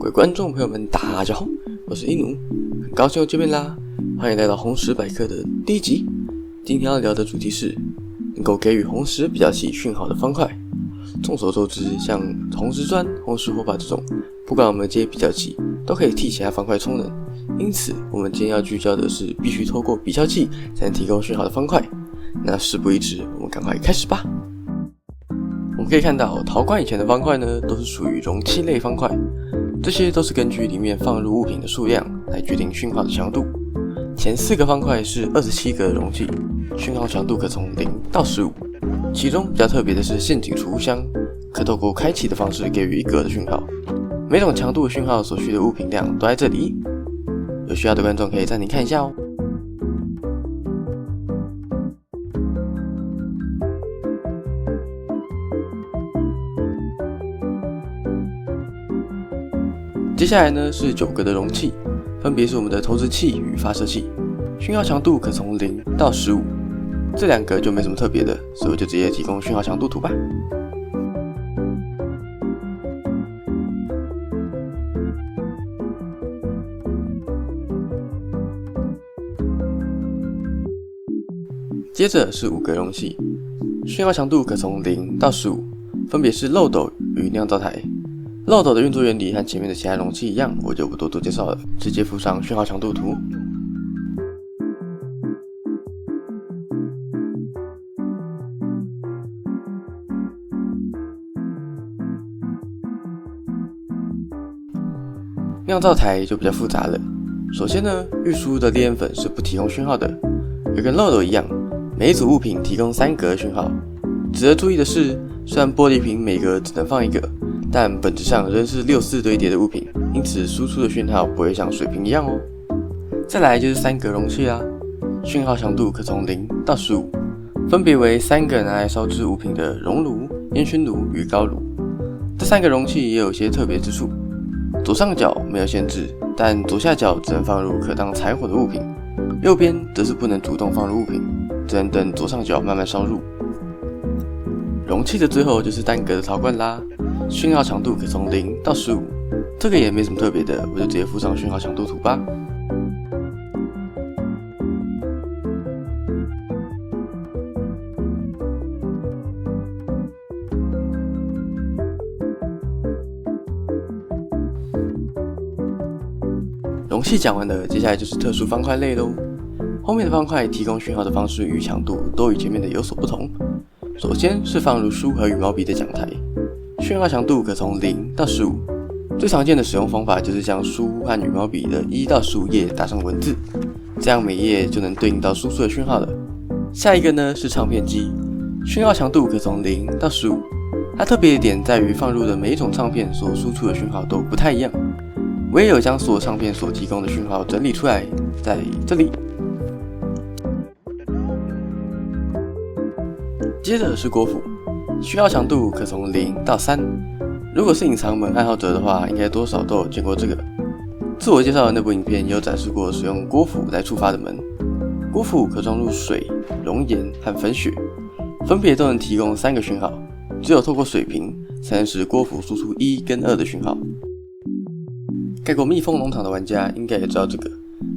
各位观众朋友们，大家好，我是一奴，很高兴又见面啦！欢迎来到红石百科的第一集。今天要聊的主题是能够给予红石比较器讯号的方块。众所周知，像红石砖、红石火把这种，不管我们接比较器，都可以替其他方块充能。因此，我们今天要聚焦的是必须透过比较器才能提供讯号的方块。那事不宜迟，我们赶快开始吧。我们可以看到，陶罐以前的方块呢，都是属于容器类方块，这些都是根据里面放入物品的数量来决定讯号的强度。前4个方块是27格的容器，讯号强度可从0到15。其中比较特别的是陷阱储物箱，可透过开启的方式给予1格的讯号。每种强度的讯号所需的物品量都在这里，有需要的观众可以暂停看一下哦。接下来呢是9格的容器，分别是我们的投掷器与发射器，讯号强度可从0到15。这2个就没什么特别的，所以我就直接提供讯号强度图吧。接着是5格容器，讯号强度可从0到15，分别是漏斗与酿造台。漏斗的运作原理和前面的其他容器一样，我就不多介绍了，直接附上讯号强度图。酿造台就比较复杂了。首先呢，预输的烈焰粉是不提供讯号的，也跟漏斗一样，每一组物品提供3格讯号。值得注意的是，虽然玻璃瓶每格只能放1个，但本质上仍是6-4堆叠的物品，因此输出的讯号不会像水瓶一样哦。再来就是3格容器啦，讯号强度可从0到15，分别为3个拿来烧制物品的熔炉、烟熏炉与高炉。这3个容器也有一些特别之处，左上角没有限制，但左下角只能放入可当柴火的物品，右边则是不能主动放入物品，只能等左上角慢慢烧入。容器的最后就是单格的陶罐啦，讯号强度可从0到15，这个也没什么特别的，我就直接附上讯号强度图吧。容器讲完了，接下来就是特殊方块类咯。后面的方块提供讯号的方式与强度都与前面的有所不同。首先是放入书和羽毛笔的讲台，讯号强度可从0到15。最常见的使用方法就是将书和羽毛笔的1到15页打上文字，这样每页就能对应到输出的讯号了。下一个呢是唱片机，讯号强度可从0到15。它特别的点在于放入的每一种唱片所输出的讯号都不太一样。我也有将所有唱片所提供的讯号整理出来，在这里。接着是锅釜，讯号强度可从0到3。如果是隐藏门爱好者的话，应该多少都有见过这个。自我介绍的那部影片也有展示过使用锅釜来触发的门。锅釜可装入水、熔岩和粉雪，分别都能提供3个讯号，只有透过水瓶才能使锅釜输出1跟2的讯号。盖过蜜蜂农场的玩家应该也知道这个，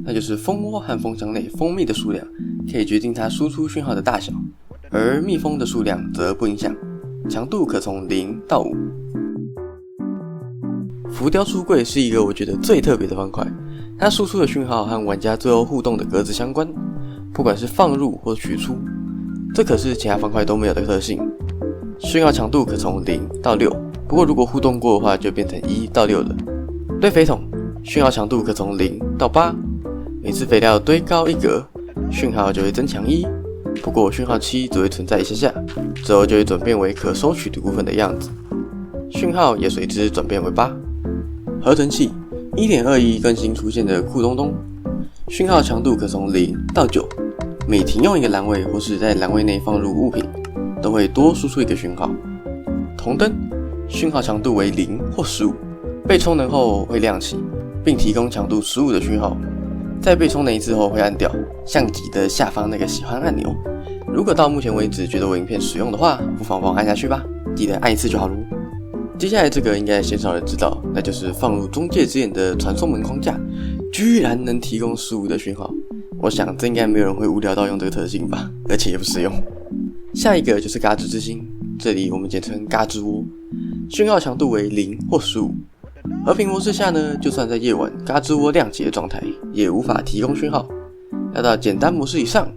那就是蜂窝和蜂箱内蜂蜜的数量可以决定它输出讯号的大小，而蜜蜂的数量则不影响，强度可从0到5。浮雕书柜是一个我觉得最特别的方块，它输出的讯号和玩家最后互动的格子相关，不管是放入或取出，这可是其他方块都没有的特性。讯号强度可从0到6，不过如果互动过的话就变成1到6了。堆肥桶，讯号强度可从0到8，每次肥料堆高1格，讯号就会增强1，不过讯号期只会存在一下，之后就会转变为可收取的部分的样子，讯号也随之转变为8。合成器 1.21 更新出现的酷东东，讯号强度可从0到9，每停用一个栏位或是在栏位内放入物品，都会多输出一个讯号。铜灯，讯号强度为0或15，被充能后会亮起，并提供强度15的讯号，在被充能一次后会按掉，相机的下方那个喜欢按钮。如果到目前为止觉得我影片实用的话，不妨帮我按下去吧，记得按1次就好咯。接下来这个应该鲜少人知道，那就是放入中介之眼的传送门框架居然能提供15的讯号。我想这应该没有人会无聊到用这个特性吧，而且也不实用。下一个就是嘎吱之星，这里我们简称嘎吱窝，讯号强度为0或15。和平模式下呢，就算在夜晚嘎吱窝亮起的状态，也无法提供讯号。要到简单模式以上，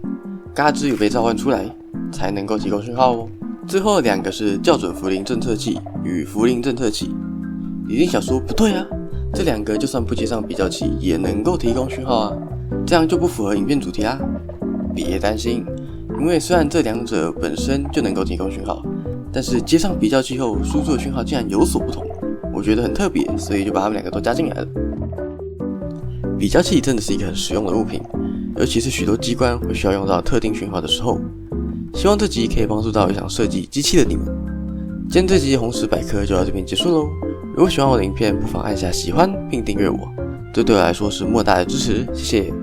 嘎吱有被召唤出来，才能够提供讯号哦。最后2个是校准符铃侦测器与符铃侦测器。一定想说不对啊，这2个就算不接上比较器，也能够提供讯号啊，这样就不符合影片主题啦。别担心，因为虽然这2者本身就能够提供讯号，但是接上比较器后输出的讯号竟然有所不同，我觉得很特别，所以就把它们2个都加进来了。比较器真的是一个很实用的物品，尤其是许多机关会需要用到特定讯号的时候。希望这集可以帮助到也想设计机器的你们。今天这集红石百科就到这边结束喽。如果喜欢我的影片，不妨按下喜欢并订阅我，这对我来说是莫大的支持，谢谢。